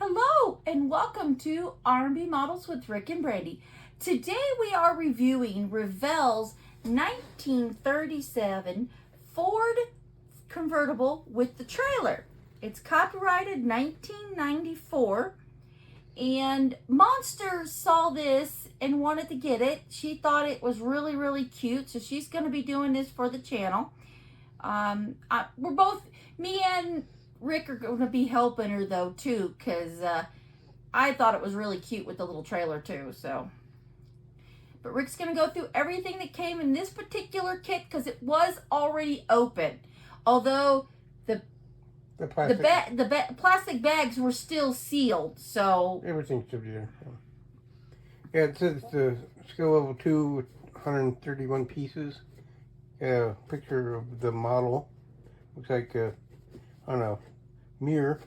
Hello and welcome to R&B Models with Rick and Brandy. Today we are reviewing Revell's 1937 Ford Convertible with the trailer. It's copyrighted 1994 and Monster saw this and wanted to get it. She thought it was really cute, so she's going to be doing this for the channel. Me and Rick are going to be helping her though too, because I thought it was really cute with the little trailer too. So, but Rick's going to go through everything that came in this particular kit because it was already open, although the plastic bags were still sealed. So everything should be there. Yeah, it says the skill level 2 with 131 pieces. Picture of the model. Looks like on a mirror.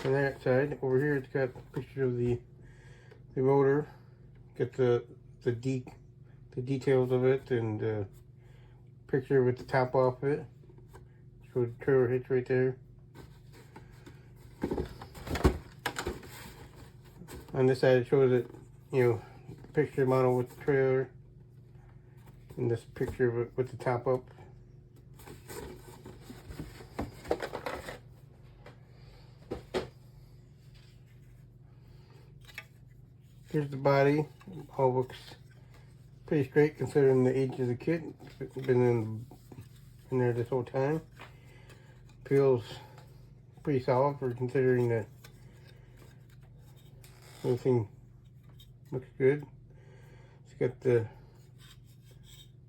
On that side, over here, it's got a picture of the motor. Got the details of it and picture with the top off it. So the trailer hitch right there. On this side, it shows it, picture model with the trailer, and this picture of it with the top up. Here's the body. All looks pretty straight considering the age of the kit. It's been in there this whole time. Feels pretty solid for considering that everything looks good. It's got the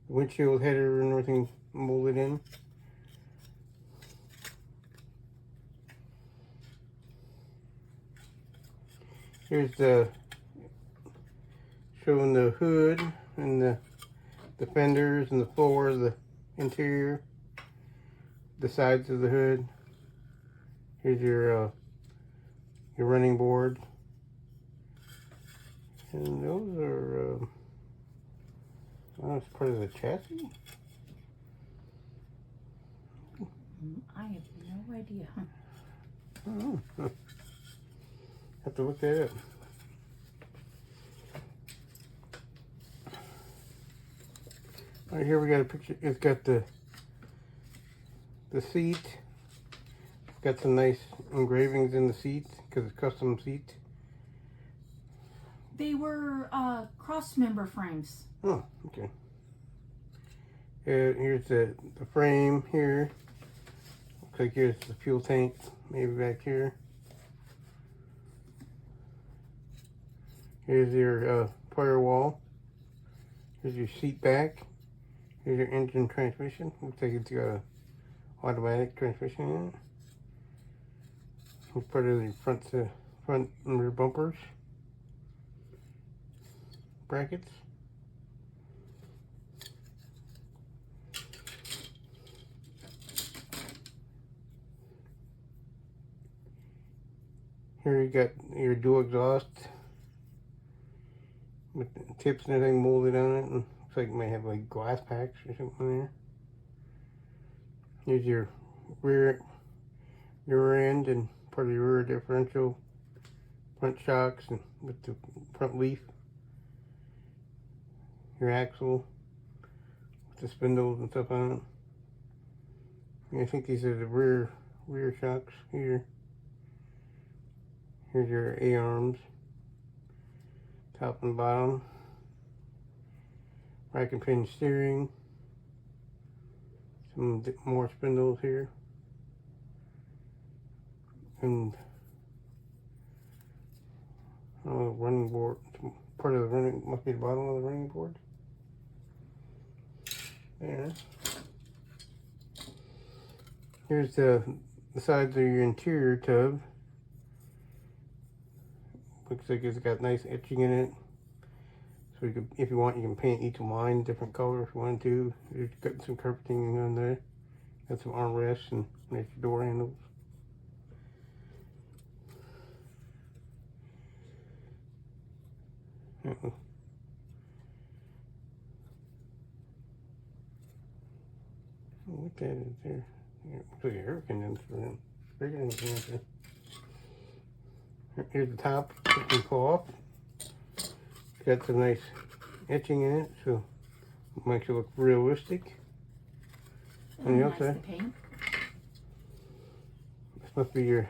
windshield header and everything molded in. Here's the showing the hood and the fenders and the floor, the interior, the sides of the hood. Here's your running board, and those are that's part of the chassis. I have no idea. I don't know. Have to look that up. Right here we got a picture. It's got the seat. It's got some nice engravings in the seat because it's custom seat. They were cross member frames. Oh, okay. Here's the frame here. Looks like here's the fuel tank, maybe back here. Here's your firewall. Here's your seat back. Here's your engine transmission. Looks like it's got a automatic transmission in it. It's part of the front and rear bumpers. Brackets. Here you got your dual exhaust with the tips and everything molded on it, and looks like it might have like glass packs or something there. Here's your rear end and part of your rear differential, front shocks, and with the front leaf. Your axle with the spindles and stuff on it. And I think these are the rear shocks here. Here's your A-arms, top and bottom, rack and pin steering, some more spindles here, and running board. Part of the running, must be the bottom of the running board. There. Here's the sides of your interior tub. Looks like it's got nice etching in it. So you could, if you want, you can paint each line different color if you want to. You've got some carpeting on there. Got some armrests and nice door handles. What that is there? Yeah, looks like a air condenser. Bigger than a condenser. Here's the top, you can pull off. It's got some nice etching in it, so it makes it look realistic. On the outside, this must be your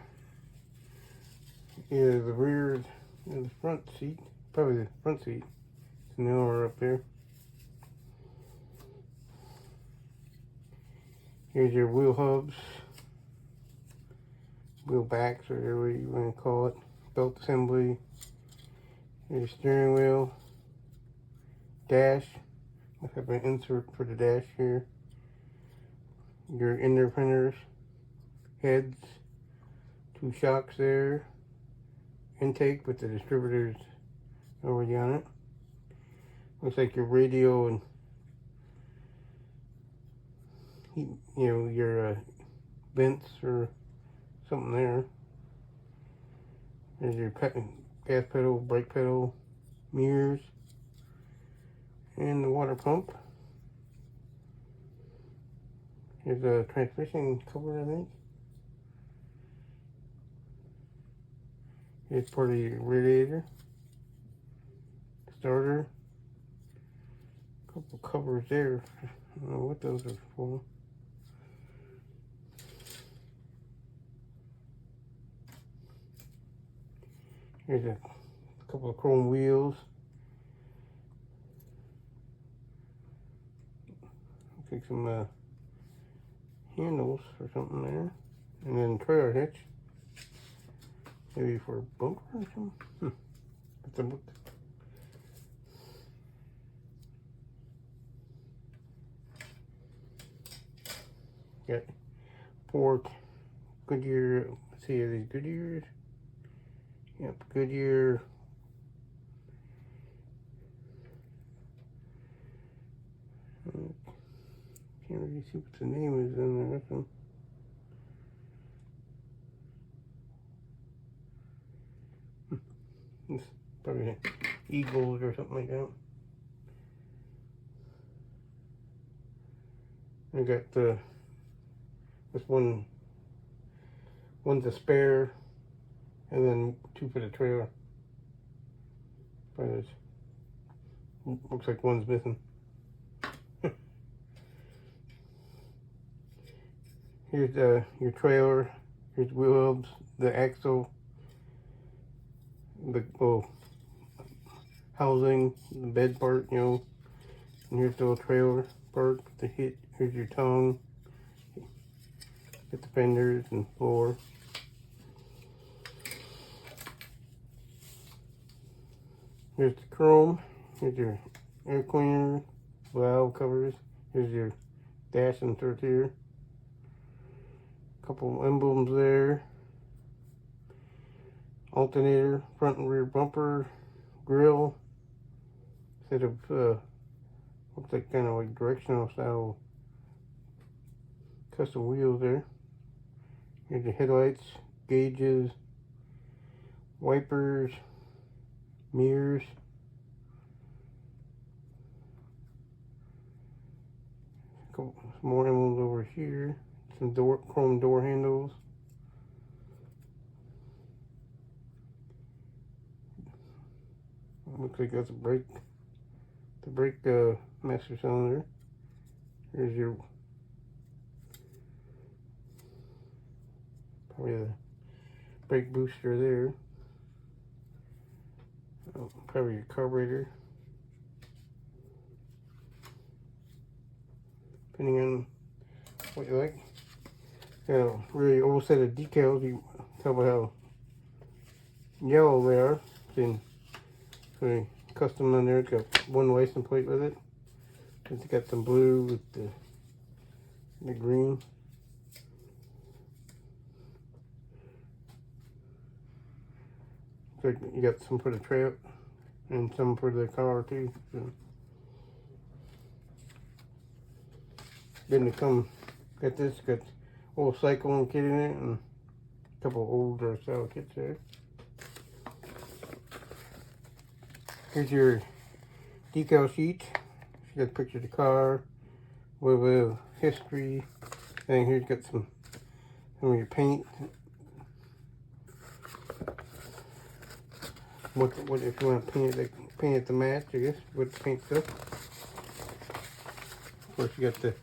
either the rear or the front seat. Probably the front seat. It's an L up there. Here's your wheel hubs, wheel backs, or whatever you want to call it. Belt assembly. Here's your steering wheel. Dash. I have an insert for the dash here. Your inner printers, heads, 2 shocks there, intake with the distributors already on it. Looks like your radio and your vents or something there. There's your gas pedal, brake pedal, mirrors, and the water pump. Here's a transmission cover, I think. Here's part of your radiator, starter, a couple covers there. I don't know what those are for. Here's a couple of chrome wheels. Looks like some handles or something there, and then trailer hitch, maybe for a bumper or something. That's a book. Got 4 Goodyear. Let's see, are these Goodyears? Yep, Goodyear. Can't really see what the name is in there. It's probably Eagles or something like that. I got this one's a spare, and then 2 for the trailer. But it looks like one's missing. Here's your trailer. Here's wheel hubs, the axle, the housing, the bed part, and here's the little trailer part, the hit. Here's your tongue. Get the fenders and floor. Here's the chrome. Here's your air cleaner, valve covers. Here's your dash insert here. Couple emblems there. Alternator, front and rear bumper, grill. Set of looks like kind of like directional style custom wheels there. Here's the headlights, gauges, wipers, mirrors. Some more emblems over here. Some chrome door handles. Looks like that's the brake master cylinder. Here's your probably the brake booster there. Probably your carburetor. Depending on what you like. Got a really old set of decals. You tell by how yellow they are. Then very custom on there. It's got 1 license plate with it. It's got some blue with the green. So you got some for the trailer and some for the car too. So. Then to come, got this, got old cyclone kit in it and a couple older style kits there. Here's your decal sheet. You got a picture of the car, a little bit of history, and here's got some of your paint. what if you want to paint it to match, I guess, with the paint stuff. Of course, you got the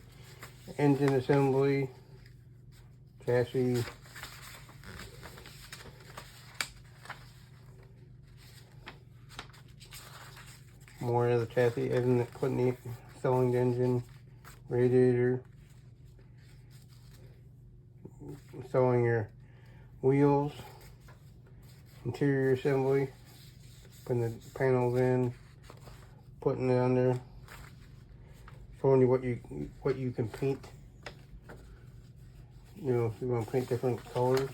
engine assembly, chassis, more of the chassis, installing the engine, radiator, installing your wheels, interior assembly, putting the panels in, putting it under, showing you what you can paint. You know, if you want to paint different colors.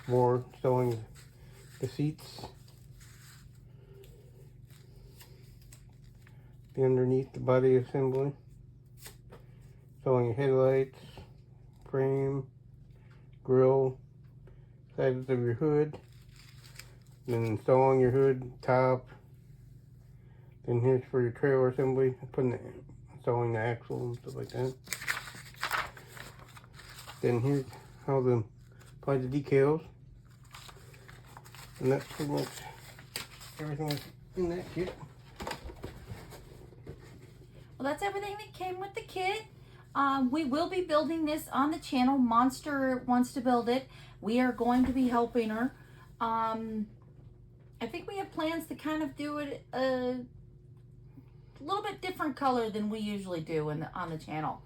More installing the seats. The underneath the body assembly. Installing your headlights, frame, grill, sides of your hood. Then installing your hood, top. Then here's for your trailer assembly, installing the axle and stuff like that. Then here's how to apply the decals. And that's pretty much everything that's in that kit. Well, that's everything that came with the kit. We will be building this on the channel. Monster wants to build it. We are going to be helping her. I think we have plans to kind of do it a little bit different color than we usually do on the channel.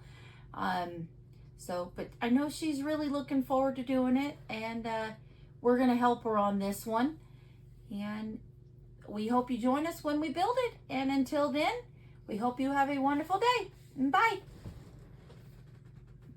But I know she's really looking forward to doing it, and we're going to help her on this one. And we hope you join us when we build it. And until then, we hope you have a wonderful day. Bye.